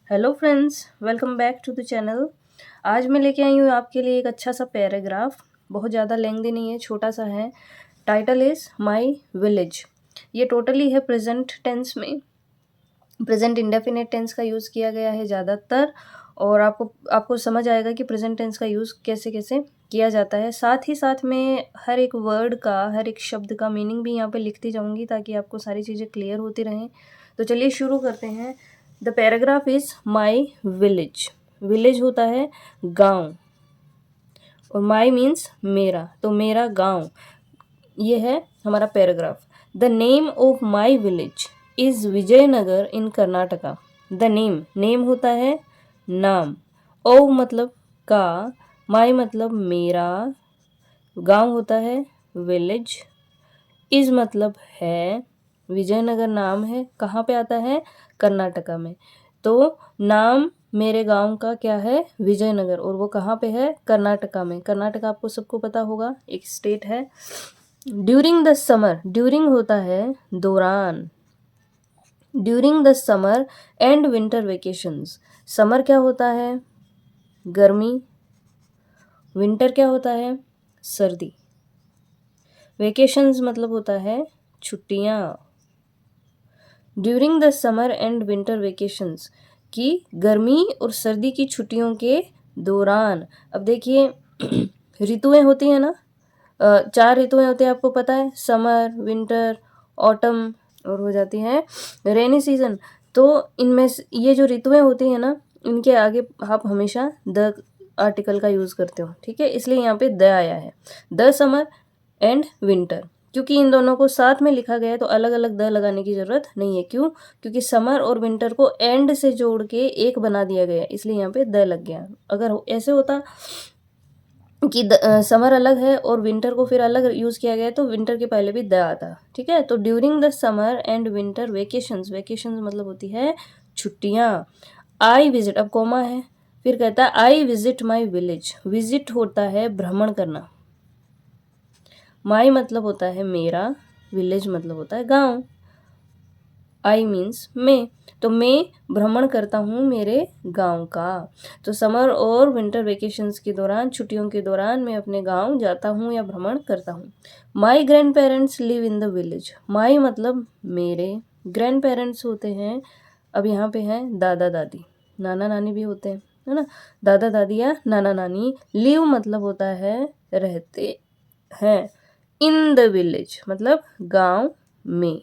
Hello friends, welcome back to the channel. आज मैं लेके आई हूँ आपके लिए एक अच्छा सा पैराग्राफ। बहुत ज़्यादा लेंथी नहीं है, छोटा सा है। Title is my village. ये टोटली है प्रेजेंट टेंस में। प्रेजेंट इंडेफिनिट टेंस का यूज़ किया गया है ज़्यादातर, और आपको समझ आएगा कि प्रेजेंट टेंस का यूज़ कैसे कैसे किया जाता है। साथ ही साथ में हर एक वर्ड का, हर एक शब्द का मीनिंग भी यहाँ पे लिखती जाऊँगी ताकि आपको सारी चीज़ें क्लियर होती रहें। तो चलिए शुरू करते हैं। The paragraph is my village. Village होता है गांव, और माई मीन्स मेरा, तो मेरा गांव। ये है हमारा paragraph. The name of my village is Vijayanagar in Karnataka. The name, name होता है नाम, ओ मतलब का, माई मतलब मेरा, गांव होता है विलेज, इज़ मतलब है, विजयनगर नाम है, कहाँ पे आता है, कर्नाटका में। तो नाम मेरे गांव का क्या है, विजयनगर, और वो कहाँ पे है, कर्नाटका में। कर्नाटका आपको सबको पता होगा, एक स्टेट है। ड्यूरिंग द समर, ड्यूरिंग होता है दौरान। During the summer and winter vacations, summer क्या होता है, गर्मी, विंटर क्या होता है, सर्दी, वेकेशंस मतलब होता है छुट्टियाँ। During the summer and winter vacations, की गर्मी और सर्दी की छुट्टियों के दौरान। अब देखिए ऋतुएं होती हैं ना, 4 ऋतुएं होती हैं, आपको पता है, समर, विंटर, ऑटम, और हो जाती है रेनी सीजन। तो इनमें से ये जो ऋतुएं होती हैं ना, इनके आगे आप हमेशा द आर्टिकल का यूज़ करते हो, ठीक है, इसलिए यहाँ पे द आया है। द समर एंड विंटर, क्योंकि इन दोनों को साथ में लिखा गया है तो अलग अलग द लगाने की ज़रूरत नहीं है। क्यों? क्योंकि समर और विंटर को एंड से जोड़ के एक बना दिया गया, इसलिए यहाँ पे द लग गया। अगर ऐसे होता कि समर अलग है और विंटर को फिर अलग यूज़ किया गया है तो विंटर के पहले भी द आता, ठीक है। तो during the summer and winter vacations, vacations मतलब होती है छुट्टियाँ। आई विजिट, अब कोमा है, फिर कहता है I visit my village. Visit होता है भ्रमण करना, माई मतलब होता है मेरा, विलेज मतलब होता है गांव। आई मीन्स मैं, तो मैं भ्रमण करता हूँ मेरे गांव का। तो समर और विंटर वेकेशंस के दौरान, छुट्टियों के दौरान मैं अपने गांव जाता हूँ या भ्रमण करता हूँ। My grand parents live in the village. My मतलब मेरे, ग्रैंड पेरेंट्स होते हैं, अब यहाँ पे हैं दादा दादी, नाना नानी भी होते हैं, है ना। दादा दादी या नाना नानी। लिव मतलब होता है रहते हैं, इन द विलेज मतलब गांव में।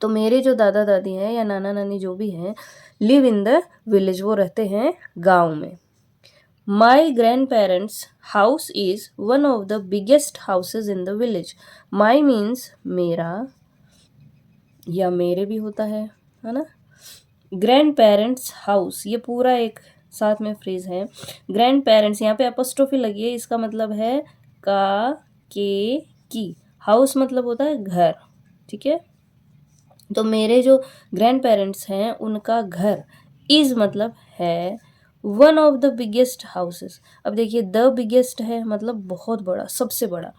तो मेरे जो दादा दादी हैं या नाना नानी जो भी हैं, लिव इन द विलेज, वो रहते हैं गांव में। My grand parents house is one of the biggest houses in the village. My means मेरा या मेरे भी होता है ना। ग्रैंड पेरेंट्स हाउस, ये पूरा एक साथ में फ्रेज है। ग्रैंड पेरेंट्स, यहाँ पे अपोस्ट्रोफी लगी है, इसका मतलब है का, के, की। हाउस मतलब होता है घर, ठीक है। तो मेरे जो ग्रैंड पेरेंट्स हैं उनका घर, इज मतलब है, one of the biggest houses. अब देखिए द बिगेस्ट है मतलब बहुत बड़ा, सबसे बड़ा।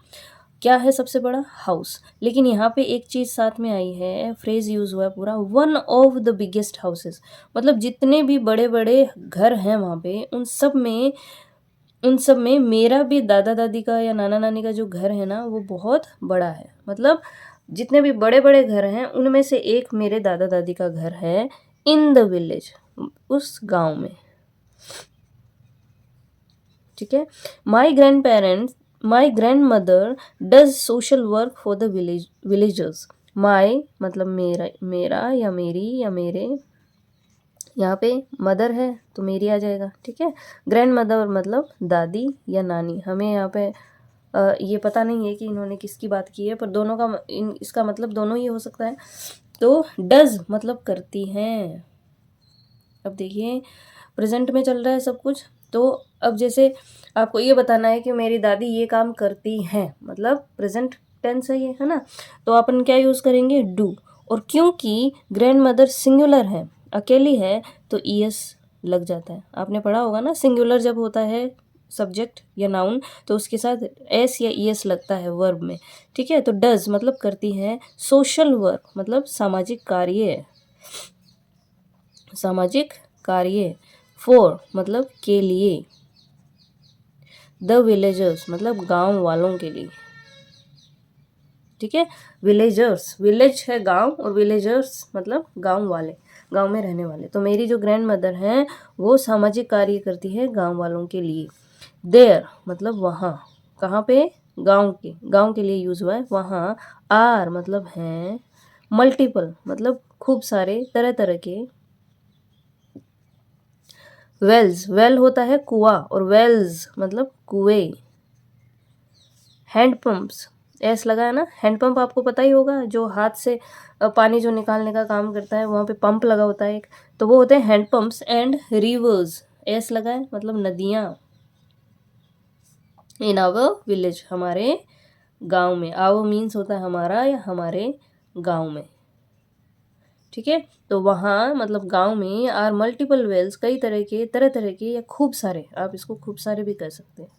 क्या है सबसे बड़ा? हाउस। लेकिन यहाँ पे एक चीज़ साथ में आई है, फ्रेज यूज़ हुआ है पूरा, one of the biggest houses, मतलब जितने भी बड़े बड़े घर हैं वहाँ पे, उन सब में मेरा भी दादा दादी का या नाना नानी का जो घर है ना, वो बहुत बड़ा है। मतलब जितने भी बड़े बड़े घर हैं उनमें से एक मेरे दादा दादी का घर है, इन द विलेज, उस गांव में, ठीक है। My grand parents, my grandmother does social work for the villagers. My मतलब मेरा या मेरी या मेरे, यहाँ पे मदर है तो मेरी आ जाएगा, ठीक है। ग्रैंड मदर मतलब दादी या नानी। हमें यहाँ पे ये पता नहीं है कि इन्होंने किसकी बात की है, पर दोनों का इसका मतलब दोनों ही हो सकता है। तो डज मतलब करती हैं। अब देखिए प्रेजेंट में चल रहा है सब कुछ, तो अब जैसे आपको ये बताना है कि मेरी दादी ये काम करती हैं, मतलब प्रेजेंट टेंस है ये, है ना। तो अपन क्या यूज़ करेंगे? डू। और क्योंकि ग्रैंड मदर सिंगुलर है, अकेली है, तो ईएस लग जाता है। आपने पढ़ा होगा ना, सिंगुलर जब होता है सब्जेक्ट या नाउन तो उसके साथ एस या ईएस लगता है वर्ब में, ठीक है। तो डज मतलब करती है, सोशल वर्क मतलब सामाजिक कार्य, सामाजिक कार्य। फॉर मतलब के लिए। द विलेजर्स मतलब गांव वालों के लिए। ठीक है, विलेजर्स, विलेज है गांव और विलेजर्स मतलब गांव वाले, गांव में रहने वाले। तो मेरी जो ग्रैंड मदर हैं वो सामाजिक कार्य करती है गांव वालों के लिए। देयर मतलब वहाँ, कहाँ पे, गांव के लिए यूज हुआ है वहाँ। आर मतलब हैं। मल्टीपल मतलब खूब सारे, तरह तरह के। वेल्स, वेल होता है कुआं और वेल्स मतलब कुएं। हैंडपंप्स, एस लगा है ना, हैंडपंप आपको पता ही होगा, जो हाथ से पानी जो निकालने का काम करता है, वहाँ पे पंप लगा होता है एक, तो वो होते हैं हैंडपंप्स। एंड रिवर्स, एस लगा है मतलब नदियाँ। इन आवर विलेज हमारे गांव में। आवर मीन्स होता है हमारा या हमारे गांव में। ठीक है, तो वहाँ मतलब गांव में आर मल्टीपल वेल्स, कई तरह के, तरह तरह के या खूब सारे, आप इसको खूब सारे भी कह सकते हैं,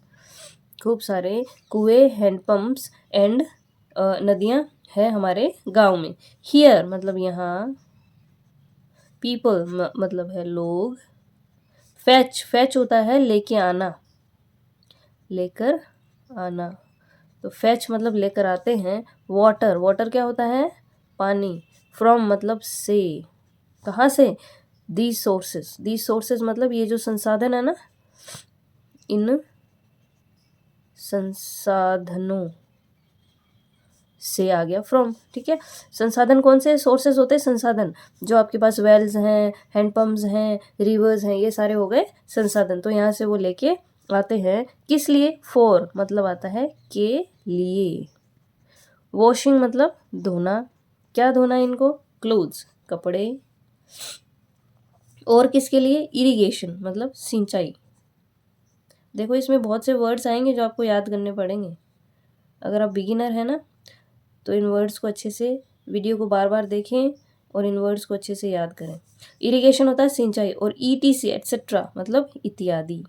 खूब सारे कुएं, हैंडपंप्स एंड नदियाँ है हमारे गांव में। हियर मतलब यहाँ। पीपल मतलब है लोग। फैच, फैच होता है लेके आना, लेकर आना, तो फैच मतलब लेकर आते हैं। वाटर, वाटर क्या होता है, पानी। फ्रॉम मतलब से, कहाँ से, दीज सोर्सेस, दीज सोर्सेस मतलब ये जो संसाधन है ना, इन संसाधनों से आ गया फ्रॉम। ठीक है, संसाधन कौन से, सोर्सेज होते हैं संसाधन, जो आपके पास वेल्स हैं, हैंडपम्प्स हैं, रिवर्स हैं, ये सारे हो गए संसाधन। तो यहाँ से वो लेके आते हैं, किस लिए, फॉर मतलब आता है के लिए। वॉशिंग मतलब धोना, क्या धोना इनको, क्लोथ्स कपड़े। और किसके लिए, इरिगेशन मतलब सिंचाई। देखो इसमें बहुत से वर्ड्स आएंगे जो आपको याद करने पड़ेंगे। अगर आप बिगिनर हैं ना, तो इन वर्ड्स को अच्छे से, वीडियो को बार बार देखें और इन वर्ड्स को अच्छे से याद करें। इरिगेशन होता है सिंचाई, और ETC एटसेट्रा मतलब इत्यादि।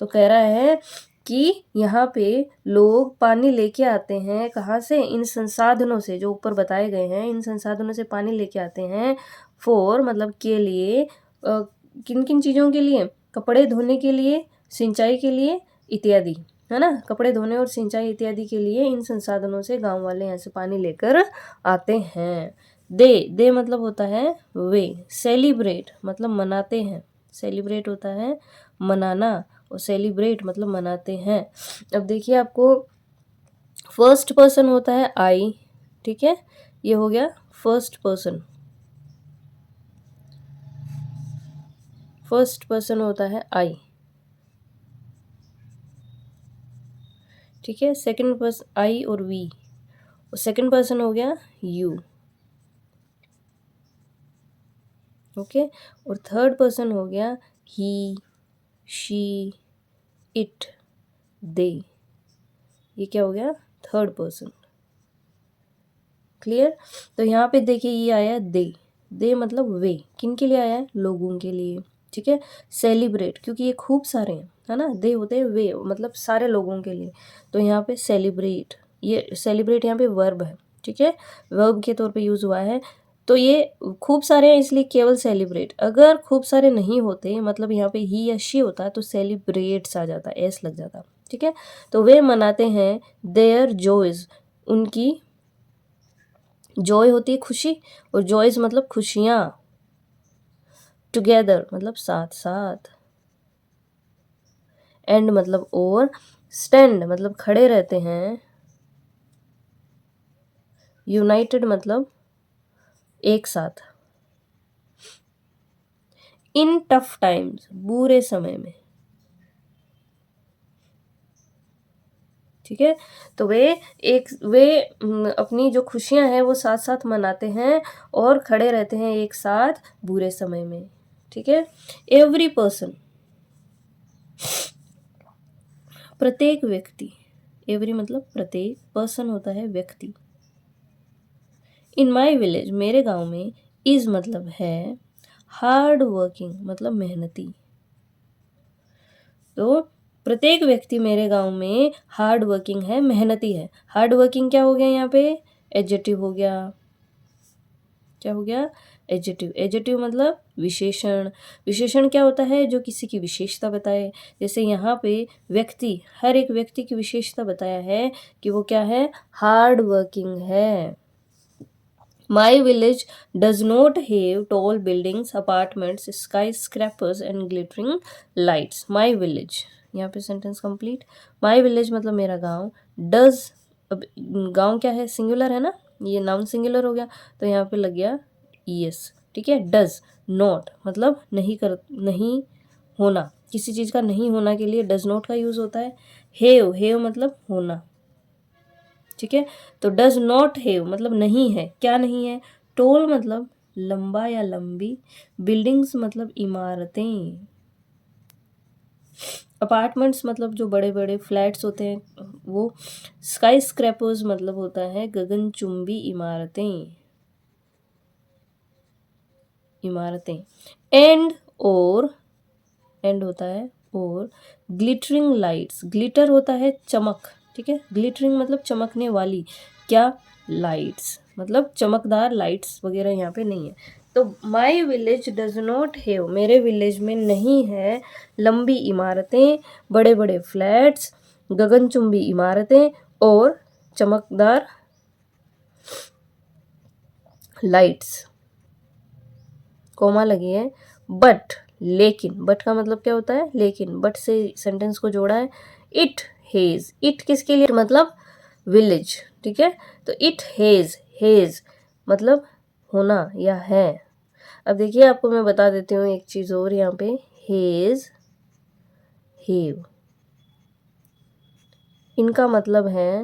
तो कह रहा है कि यहाँ पे लोग पानी लेके आते हैं, कहाँ से, इन संसाधनों से जो ऊपर बताए गए हैं, इन संसाधनों से पानी लेके आते हैं। फॉर मतलब के लिए, किन किन चीज़ों के लिए, कपड़े धोने के लिए, सिंचाई के लिए इत्यादि, है ना, कपड़े धोने और सिंचाई इत्यादि के लिए इन संसाधनों से गांव वाले यहाँ से पानी लेकर आते हैं। दे मतलब होता है वे। सेलिब्रेट मतलब मनाते हैं, सेलिब्रेट होता है मनाना, और सेलिब्रेट मतलब मनाते हैं। अब देखिए आपको फर्स्ट पर्सन होता है आई। ठीक है, ये हो गया फर्स्ट पर्सन, फर्स्ट पर्सन होता है आई। ठीक है, सेकंड पर्सन आई और वी, और सेकंड पर्सन हो गया यू। ओके, और थर्ड पर्सन हो गया ही, शी, इट, दे। ये क्या हो गया, थर्ड पर्सन। क्लियर। तो यहाँ पे देखिए ये आया दे मतलब वे, किन के लिए आया है, लोगों के लिए। ठीक है, सेलिब्रेट क्योंकि ये खूब सारे हैं, है ना, दे होते हैं वे मतलब सारे लोगों के लिए। तो यहाँ पे सेलिब्रेट, ये सेलिब्रेट यहाँ पे वर्ब है। ठीक है, वर्ब के तौर पे यूज हुआ है। तो ये खूब सारे हैं इसलिए केवल सेलिब्रेट। अगर खूब सारे नहीं होते, मतलब यहाँ पे ही या शी होता है, तो सेलिब्रेट्स आ जाता, एस लग जाता। ठीक है, तो वे मनाते हैं देयर जॉयज, उनकी जॉय होती है खुशी, और जॉयज मतलब खुशियाँ। टुगेदर मतलब साथ साथ। एंड मतलब और। स्टैंड मतलब खड़े रहते हैं। यूनाइटेड मतलब एक साथ। इन टफ टाइम्स बुरे समय में। ठीक है, तो वे अपनी जो खुशियां हैं वो साथ साथ मनाते हैं और खड़े रहते हैं एक साथ बुरे समय में। ठीक है, एवरी पर्सन प्रत्येक व्यक्ति, एवरी मतलब प्रत्येक, पर्सन होता है व्यक्ति। इन माई विलेज मेरे गांव में, इज मतलब है हार्ड वर्किंग मतलब मेहनती। तो प्रत्येक व्यक्ति मेरे गांव में हार्ड वर्किंग है, मेहनती है। हार्ड वर्किंग क्या हो गया यहाँ पे, एडजेक्टिव हो गया, क्या हो गया, एडजेक्टिव, एडजेक्टिव मतलब विशेषण। विशेषण क्या होता है? जो किसी की विशेषता बताए। जैसे यहाँ पे व्यक्ति, हर एक व्यक्ति की विशेषता बताया है कि वो क्या है? हार्ड वर्किंग है। My village does not have tall buildings, apartments, skyscrapers and glittering lights. My village, यहाँ पे सेंटेंस कंप्लीट। My village मतलब मेरा गांव। Does, अब गांव क्या है? सिंगुलर है ना, ये नाउन सिंगुलर हो गया, तो यहाँ पे लग गया es। ठीक है। Does not मतलब नहीं होना, किसी चीज़ का नहीं होना के लिए does not का यूज़ होता है। have मतलब होना। ठीक है। तो डज नॉट हैव मतलब नहीं है। क्या नहीं है? टोल मतलब लंबा या लंबी, बिल्डिंग्स मतलब इमारतें, अपार्टमेंट्स मतलब जो बड़े बड़े फ्लैट्स होते हैं वो, स्काई स्क्रैपर्स मतलब होता है गगनचुंबी इमारतें, एंड एंड होता है और, ग्लिटरिंग लाइट्स, ग्लिटर होता है चमक। ठीक है। ग्लिटरिंग मतलब चमकने वाली, क्या? लाइट्स मतलब चमकदार लाइट्स वगैरह यहाँ पे नहीं है। तो my village does not have, मेरे विलेज में नहीं है लंबी इमारतें, बड़े बड़े फ्लैट्स, गगनचुंबी इमारतें और चमकदार लाइट्स, कोमा लगी है। बट, लेकिन, बट का मतलब क्या होता है? लेकिन, बट से सेंटेंस को जोड़ा है। इट हेज, इट किसके लिए? मतलब विलेज। ठीक है। तो इट हेज मतलब होना या है। अब देखिए आपको मैं बता देती हूँ एक चीज़ और यहाँ पे, हेज, हेव, इनका मतलब है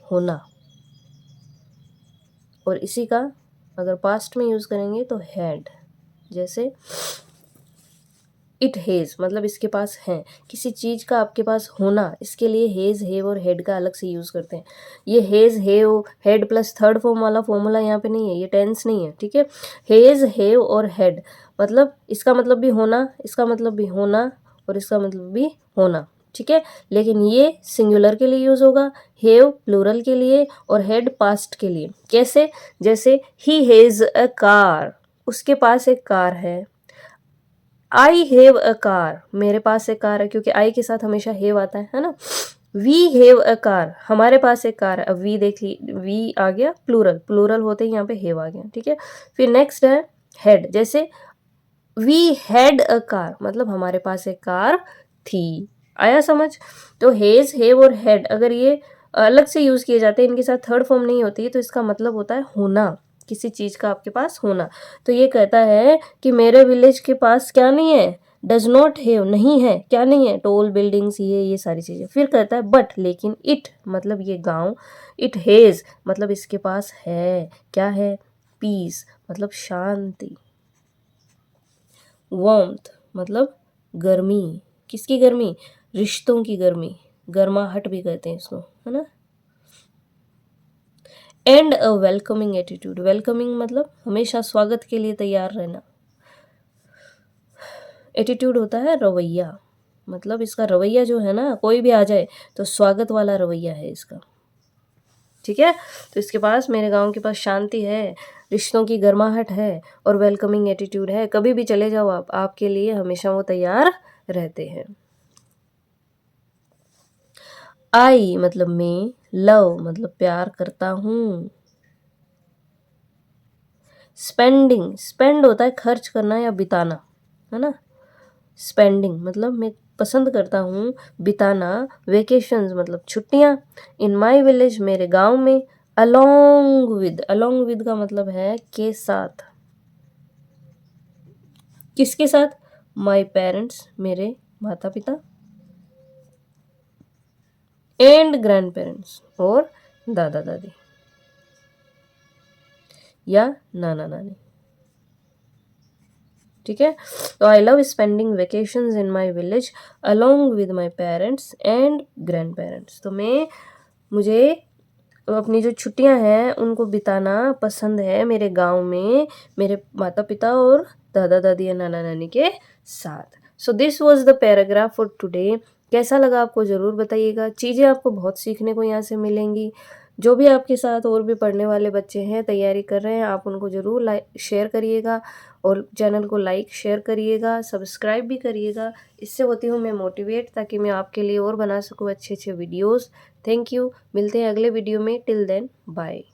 होना, और इसी का अगर पास्ट में यूज़ करेंगे तो हैड। जैसे इट हेज मतलब इसके पास है, किसी चीज़ का आपके पास होना, इसके लिए हेज, हेव और हेड का अलग से यूज़ करते हैं। ये hedge, have, head plus third form वाला फॉर्मूला यहाँ पे नहीं है, ये टेंस नहीं है। ठीक है। हेज, हेव और हेड मतलब इसका मतलब भी होना, इसका मतलब भी होना और इसका मतलब भी होना। ठीक है। लेकिन ये सिंगुलर के लिए यूज़ होगा, हेव प्लूरल के लिए और हेड पास्ट के लिए। कैसे? जैसे ही हेज अ कार, उसके पास एक कार है। आई हैव अ कार, मेरे पास एक कार है, क्योंकि आई के साथ हमेशा हैव आता है ना। वी हैव अ कार, हमारे पास एक कार है। अब वी देख ली, वी आ गया प्लूरल, प्लूरल होते ही यहाँ पे हैव आ गया। ठीक है। फिर नेक्स्ट है हैड। जैसे वी हैड अ कार मतलब हमारे पास एक कार थी। आया समझ? तो हेज, हैव और हैड अगर ये अलग से यूज़ किए जाते हैं, इनके साथ थर्ड फॉर्म नहीं होती है, तो इसका मतलब होता है होना, किसी चीज़ का आपके पास होना। तो ये कहता है कि मेरे विलेज के पास क्या नहीं है? डज नॉट हैव नहीं है, क्या नहीं है? टोल बिल्डिंग्स, ये सारी चीज़ें। फिर कहता है बट लेकिन, इट मतलब ये गांव, इट हैज़ मतलब इसके पास है, क्या है? पीस मतलब शांति, वार्मथ मतलब गर्मी, किसकी गर्मी? रिश्तों की गर्मी, गर्माहट भी कहते हैं इसको, है ना। And a welcoming attitude, welcoming मतलब हमेशा स्वागत के लिए तैयार रहना। एटीट्यूड होता है रवैया, मतलब इसका रवैया जो है ना, कोई भी आ जाए तो स्वागत वाला रवैया है इसका। ठीक है। तो इसके पास, मेरे गांव के पास शांति है, रिश्तों की गर्माहट है और वेलकमिंग एटीट्यूड है। कभी भी चले जाओ आप, आपके लिए हमेशा वो तैयार रहते हैं। आई मतलब मैं, लव मतलब प्यार करता हूँ। स्पेंडिंग, स्पेंड होता है खर्च करना या बिताना, है ना। स्पेंडिंग मतलब मैं पसंद करता हूँ बिताना। वेकेशंस मतलब छुट्टियाँ। इन माई विलेज मेरे गांव में। अलोंग विद का मतलब है के साथ, किसके साथ? माई पेरेंट्स मेरे माता पिता, एंड ग्रैंड पेरेंट्स और दादा दादी या नाना नानी। ठीक है। तो I love spending vacations in my village along with my parents and grand parents. तो मुझे अपनी जो छुट्टियां हैं उनको बिताना पसंद है मेरे गांव में, मेरे माता पिता और दादा दादी या नाना नानी के साथ। So this was the paragraph for today. कैसा लगा आपको ज़रूर बताइएगा। चीज़ें आपको बहुत सीखने को यहाँ से मिलेंगी। जो भी आपके साथ और भी पढ़ने वाले बच्चे हैं, तैयारी कर रहे हैं, आप उनको ज़रूर शेयर करिएगा और चैनल को लाइक शेयर करिएगा, सब्सक्राइब भी करिएगा। इससे होती हूँ मैं मोटिवेट, ताकि मैं आपके लिए और बना सकूँ अच्छे अच्छे वीडियोज़। Thank you. मिलते हैं अगले वीडियो में। Till then bye.